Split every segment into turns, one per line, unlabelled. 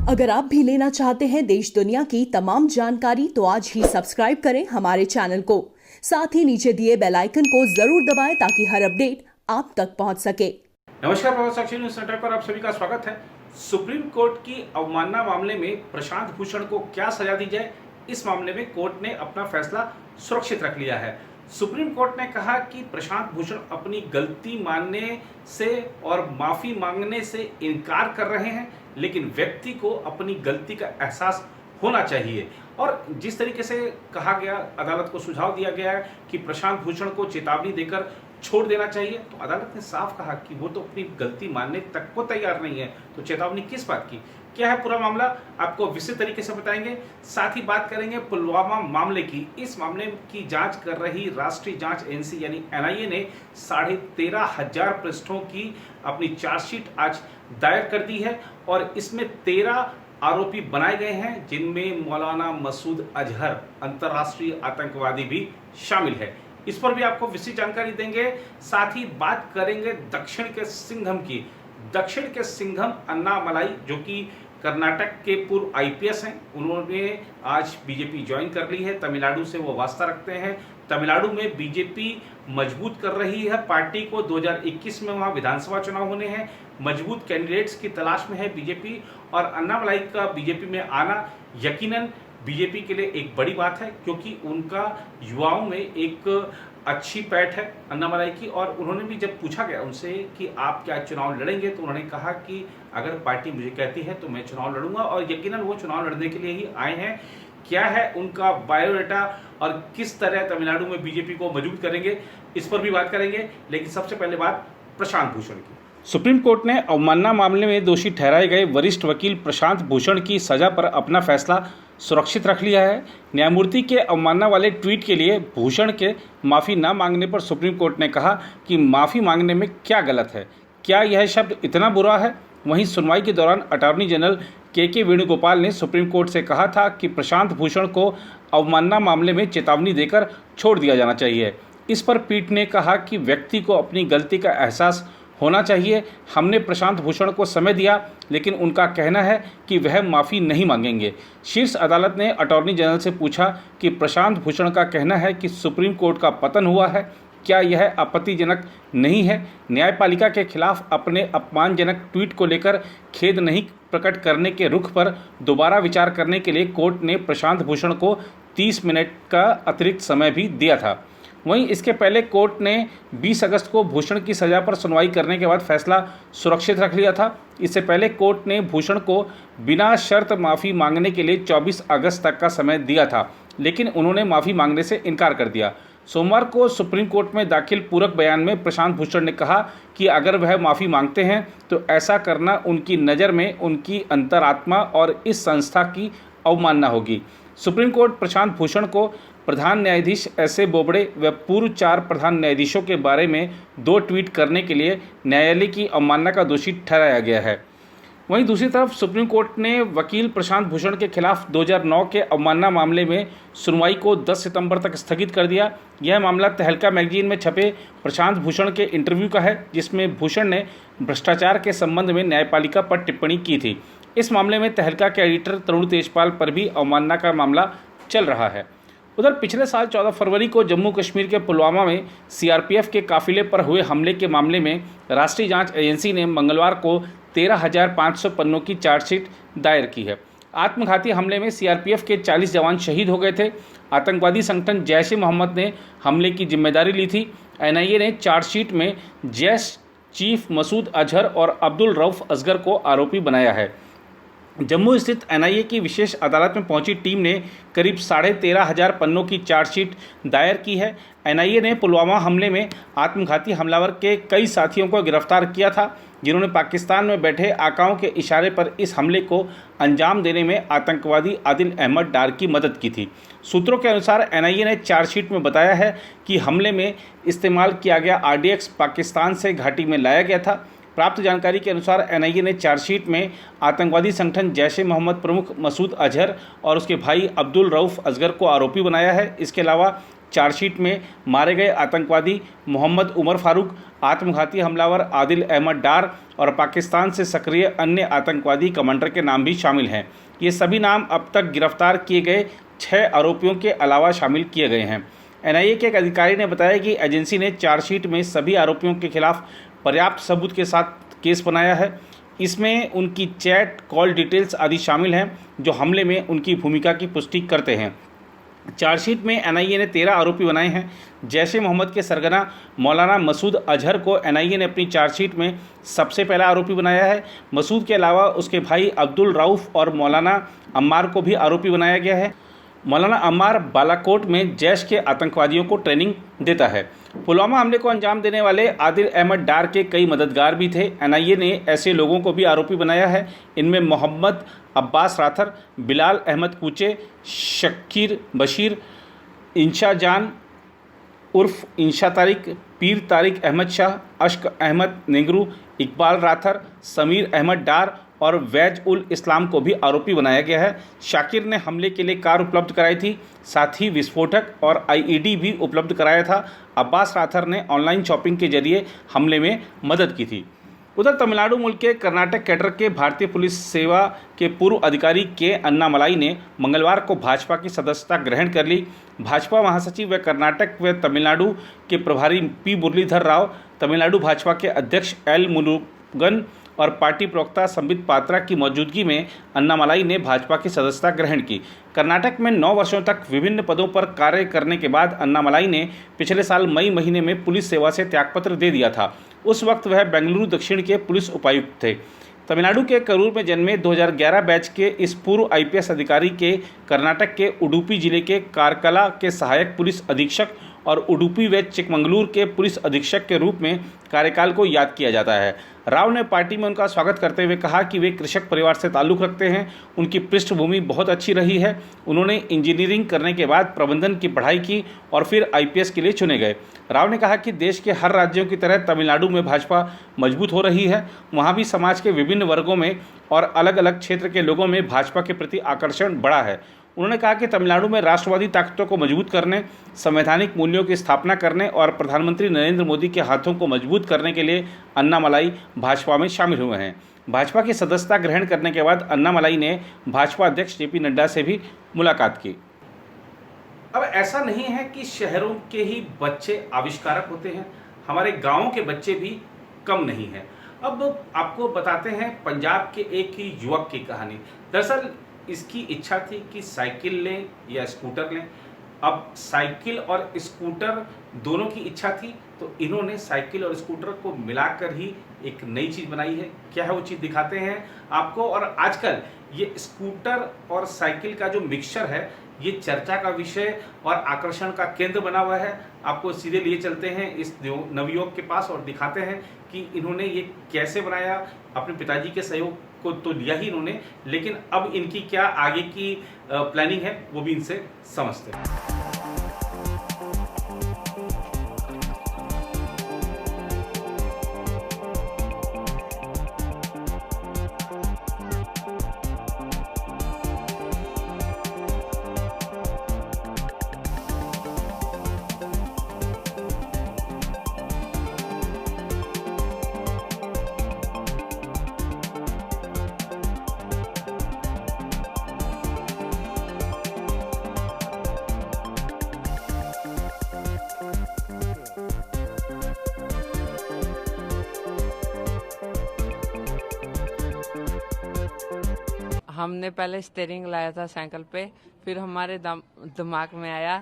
अगर आप भी लेना चाहते हैं देश दुनिया की तमाम जानकारी तो आज ही सब्सक्राइब करें हमारे चैनल को। साथ ही नीचे दिए बेल आइकन को जरूर दबाएं ताकि हर अपडेट आप तक पहुंच सके।
नमस्कार, प्रभात साक्षी न्यूज सेंटर पर आप सभी का स्वागत है। सुप्रीम कोर्ट की अवमानना मामले में प्रशांत भूषण को क्या सजा दी जाए, इस मामले में कोर्ट ने अपना फैसला सुरक्षित रख लिया है। सुप्रीम कोर्ट ने कहा कि प्रशांत भूषण अपनी गलती मानने से और माफी मांगने से इनकार कर रहे हैं, लेकिन व्यक्ति को अपनी गलती का एहसास होना चाहिए। और जिस तरीके से कहा गया, अदालत को सुझाव दिया गया है कि प्रशांत भूषण को चेतावनी देकर छोड़ देना चाहिए, तो अदालत ने साफ कहा कि वो तो अपनी गलती मानने तक को तैयार नहीं है, तो चेतावनी किस बात की। क्या है पूरा मामला, आपको विस्तृत तरीके से बताएंगे। साथ ही बात करेंगे पुलवामा मामले की। इस मामले की जांच कर रही राष्ट्रीय जांच एजेंसी यानी एनआईए ने 13,500 पृष्ठों की अपनी चार्जशीट आज दायर कर दी है और इसमें 13 आरोपी बनाए गए हैं, जिनमें मौलाना मसूद अजहर अंतर्राष्ट्रीय आतंकवादी भी शामिल है। इस पर भी आपको विस्तृत जानकारी देंगे। साथ ही बात करेंगे दक्षिण के सिंघम की। दक्षिण के सिंघम अन्नामलाई, जो कि कर्नाटक के पूर्व आईपीएस हैं, उन्होंने आज बीजेपी ज्वाइन कर ली है। तमिलनाडु से वो वास्ता रखते हैं। तमिलनाडु में बीजेपी मजबूत कर रही है पार्टी को। 2021 में वहाँ विधानसभा चुनाव होने हैं। मजबूत कैंडिडेट्स की तलाश में है बीजेपी, और अन्नामलाई का बीजेपी में आना यकीनन बीजेपी के लिए एक बड़ी बात है, क्योंकि उनका युवाओं में एक अच्छी पैठ है अन्नामलाई की। और उन्होंने भी जब पूछा गया उनसे कि आप क्या चुनाव लड़ेंगे, तो उन्होंने कहा कि अगर पार्टी मुझे कहती है तो मैं चुनाव लड़ूंगा, और यकीनन वो चुनाव लड़ने के लिए ही आए हैं। क्या है उनका बायोडाटा और किस तरह तमिलनाडु में बीजेपी को मजबूत करेंगे, इस पर भी बात करेंगे। लेकिन सबसे पहले बात प्रशांत भूषण की। सुप्रीम कोर्ट ने अवमानना मामले में दोषी ठहराए गए वरिष्ठ वकील प्रशांत भूषण की सजा पर अपना फैसला सुरक्षित रख लिया है। न्यायमूर्ति के अवमानना वाले ट्वीट के लिए भूषण के माफ़ी न मांगने पर सुप्रीम कोर्ट ने कहा कि माफ़ी मांगने में क्या गलत है, क्या यह शब्द इतना बुरा है। वहीं सुनवाई के दौरान अटॉर्नी जनरल के वेणुगोपाल ने सुप्रीम कोर्ट से कहा था कि प्रशांत भूषण को अवमानना मामले में चेतावनी देकर छोड़ दिया जाना चाहिए। इस पर पीठ ने कहा कि व्यक्ति को अपनी गलती का एहसास होना चाहिए। हमने प्रशांत भूषण को समय दिया, लेकिन उनका कहना है कि वह माफ़ी नहीं मांगेंगे। शीर्ष अदालत ने अटॉर्नी जनरल से पूछा कि प्रशांत भूषण का कहना है कि सुप्रीम कोर्ट का पतन हुआ है, क्या यह आपत्तिजनक नहीं है। न्यायपालिका के खिलाफ अपने अपमानजनक ट्वीट को लेकर खेद नहीं प्रकट करने के रुख पर दोबारा विचार करने के लिए कोर्ट ने प्रशांत भूषण को 30 मिनट का अतिरिक्त समय भी दिया था। वहीं इसके पहले कोर्ट ने 20 अगस्त को भूषण की सज़ा पर सुनवाई करने के बाद फैसला सुरक्षित रख लिया था। इससे पहले कोर्ट ने भूषण को बिना शर्त माफ़ी मांगने के लिए 24 अगस्त तक का समय दिया था, लेकिन उन्होंने माफ़ी मांगने से इनकार कर दिया। सोमवार को सुप्रीम कोर्ट में दाखिल पूरक बयान में प्रशांत भूषण ने कहा कि अगर वह माफ़ी मांगते हैं तो ऐसा करना उनकी नज़र में उनकी अंतरात्मा और इस संस्था की अवमानना होगी। सुप्रीम कोर्ट प्रशांत भूषण को प्रधान न्यायाधीश एस ए बोबड़े व पूर्व 4 प्रधान न्यायाधीशों के बारे में 2 ट्वीट करने के लिए न्यायालय की अवमानना का दोषी ठहराया गया है। वहीं दूसरी तरफ सुप्रीम कोर्ट ने वकील प्रशांत भूषण के खिलाफ 2009 के अवमानना मामले में सुनवाई को 10 सितंबर तक स्थगित कर दिया। यह मामला तहलका मैगजीन में छपे प्रशांत भूषण के इंटरव्यू का है, जिसमें भूषण ने भ्रष्टाचार के संबंध में न्यायपालिका पर टिप्पणी की थी। इस मामले में तहलका के एडिटर तरुण तेजपाल पर भी अवमानना का मामला चल रहा है। उधर पिछले साल 14 फरवरी को जम्मू कश्मीर के पुलवामा में सीआरपीएफ के काफिले पर हुए हमले के मामले में राष्ट्रीय जांच एजेंसी ने मंगलवार को 13,500 पन्नों की चार्जशीट दायर की है। आत्मघाती हमले में सीआरपीएफ के 40 जवान शहीद हो गए थे। आतंकवादी संगठन जैश ए मोहम्मद ने हमले की जिम्मेदारी ली थी। एनआईए ने चार्जशीट में जैश चीफ मसूद अजहर और अब्दुल रऊफ असगर को आरोपी बनाया है। जम्मू स्थित एनआईए की विशेष अदालत में पहुंची टीम ने करीब 13,500 पन्नों की चार्जशीट दायर की है। एनआईए ने पुलवामा हमले में आत्मघाती हमलावर के कई साथियों को गिरफ्तार किया था, जिन्होंने पाकिस्तान में बैठे आकाओं के इशारे पर इस हमले को अंजाम देने में आतंकवादी आदिल अहमद डार की मदद की थी। सूत्रों के अनुसार एनआईए ने चार्जशीट में बताया है कि हमले में इस्तेमाल किया गया आरडीएक्स पाकिस्तान से घाटी में लाया गया था। प्राप्त जानकारी के अनुसार एनआईए ने चार्जशीट में आतंकवादी संगठन जैश ए मोहम्मद प्रमुख मसूद अजहर और उसके भाई अब्दुल रऊफ असगर को आरोपी बनाया है। इसके अलावा चार्जशीट में मारे गए आतंकवादी मोहम्मद उमर फारूक, आत्मघाती हमलावर आदिल अहमद डार और पाकिस्तान से सक्रिय अन्य आतंकवादी कमांडर के नाम भी शामिल हैं। ये सभी नाम अब तक गिरफ्तार किए गए 6 आरोपियों के अलावा शामिल किए गए हैं। एनआईए के एक अधिकारी ने बताया कि एजेंसी ने चार्जशीट में सभी आरोपियों के खिलाफ पर्याप्त सबूत के साथ केस बनाया है। इसमें उनकी चैट, कॉल डिटेल्स आदि शामिल हैं जो हमले में उनकी भूमिका की पुष्टि करते हैं। चार्जशीट में एनआईए ने 13 आरोपी बनाए हैं। जैश ए मोहम्मद के सरगना मौलाना मसूद अजहर को एनआईए ने अपनी चार्जशीट में सबसे पहला आरोपी बनाया है। मसूद के अलावा उसके भाई अब्दुल रऊफ़ और मौलाना अम्मार को भी आरोपी बनाया गया है। मौलाना अम्मार बालाकोट में जैश के आतंकवादियों को ट्रेनिंग देता है। पुलवामा हमले को अंजाम देने वाले आदिल अहमद डार के कई मददगार भी थे। एनआईए ने ऐसे लोगों को भी आरोपी बनाया है। इनमें मोहम्मद अब्बास राथर, बिलाल अहमद कूचे, शकीर बशीर, इंशा जान उर्फ इंशा तारिक, पीर तारिक अहमद शाह, अश्क अहमद नेगरू, इकबाल राथर, समीर अहमद डार और वैज उल इस्लाम को भी आरोपी बनाया गया है। शाकिर ने हमले के लिए कार उपलब्ध कराई थी, साथ ही विस्फोटक और आईईडी भी उपलब्ध कराया था। अब्बास राथर ने ऑनलाइन शॉपिंग के जरिए हमले में मदद की थी। उधर तमिलनाडु मुल्क के कर्नाटक कैडर के भारतीय पुलिस सेवा के पूर्व अधिकारी के अन्नामलाई ने मंगलवार को भाजपा की सदस्यता ग्रहण कर ली। भाजपा महासचिव व कर्नाटक व तमिलनाडु के प्रभारी पी मुरलीधर राव, तमिलनाडु भाजपा के अध्यक्ष एल मुरुगन और पार्टी प्रवक्ता संबित पात्रा की मौजूदगी में अन्नामलाई ने भाजपा की सदस्यता ग्रहण की। कर्नाटक में 9 वर्षों तक विभिन्न पदों पर कार्य करने के बाद अन्नामलाई ने पिछले साल मई महीने में पुलिस सेवा से त्यागपत्र दे दिया था। उस वक्त वह बेंगलुरु दक्षिण के पुलिस उपायुक्त थे। तमिलनाडु के करूर में जन्मे 2011 बैच के इस पूर्व आईपीएस अधिकारी के कर्नाटक के उडुपी जिले के कारकला के सहायक पुलिस अधीक्षक और उडुपी व चिकमंगलूर के पुलिस अधीक्षक के रूप में कार्यकाल को याद किया जाता है। राव ने पार्टी में उनका स्वागत करते हुए कहा कि वे कृषक परिवार से ताल्लुक़ रखते हैं। उनकी पृष्ठभूमि बहुत अच्छी रही है। उन्होंने इंजीनियरिंग करने के बाद प्रबंधन की पढ़ाई की और फिर आईपीएस के लिए चुने गए। राव ने कहा कि देश के हर राज्यों की तरह तमिलनाडु में भाजपा मजबूत हो रही है। वहाँ भी समाज के विभिन्न वर्गों में और अलग अलग क्षेत्र के लोगों में भाजपा के प्रति आकर्षण बढ़ा है। उन्होंने कहा कि तमिलनाडु में राष्ट्रवादी ताकतों को मजबूत करने, संवैधानिक मूल्यों की स्थापना करने और प्रधानमंत्री नरेंद्र मोदी के हाथों को मजबूत करने के लिए अन्नामलाई भाजपा में शामिल हुए हैं। भाजपा की सदस्यता ग्रहण करने के बाद अन्नामलाई ने भाजपा अध्यक्ष जेपी नड्डा से भी मुलाकात की। अब ऐसा नहीं है कि शहरों के ही बच्चे आविष्कारक होते हैं, हमारे गाँवों के बच्चे भी कम नहीं हैं। अब आपको बताते हैं पंजाब के एक ही युवक की कहानी। दरअसल इसकी इच्छा थी कि साइकिल लें या स्कूटर लें। अब साइकिल और स्कूटर दोनों की इच्छा थी, तो इन्होंने साइकिल और स्कूटर को मिलाकर ही एक नई चीज़ बनाई है। क्या है वो चीज़ दिखाते हैं आपको। और आजकल ये स्कूटर और साइकिल का जो मिक्सचर है, ये चर्चा का विषय और आकर्षण का केंद्र बना हुआ है। आपको सीधे लिए चलते हैं इस नवयुवक के पास और दिखाते हैं कि इन्होंने ये कैसे बनाया। अपने पिताजी के सहयोग को तो लिया ही इन्होंने, लेकिन अब इनकी क्या आगे की प्लानिंग है वो भी इनसे समझते हैं।
हमने पहले स्टीयरिंग लाया था साइकिल पे, फिर हमारे दिमाग में आया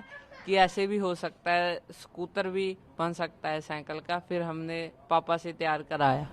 कि ऐसे भी हो सकता है, स्कूटर भी बन सकता है साइकिल का। फिर हमने पापा से तैयार कराया।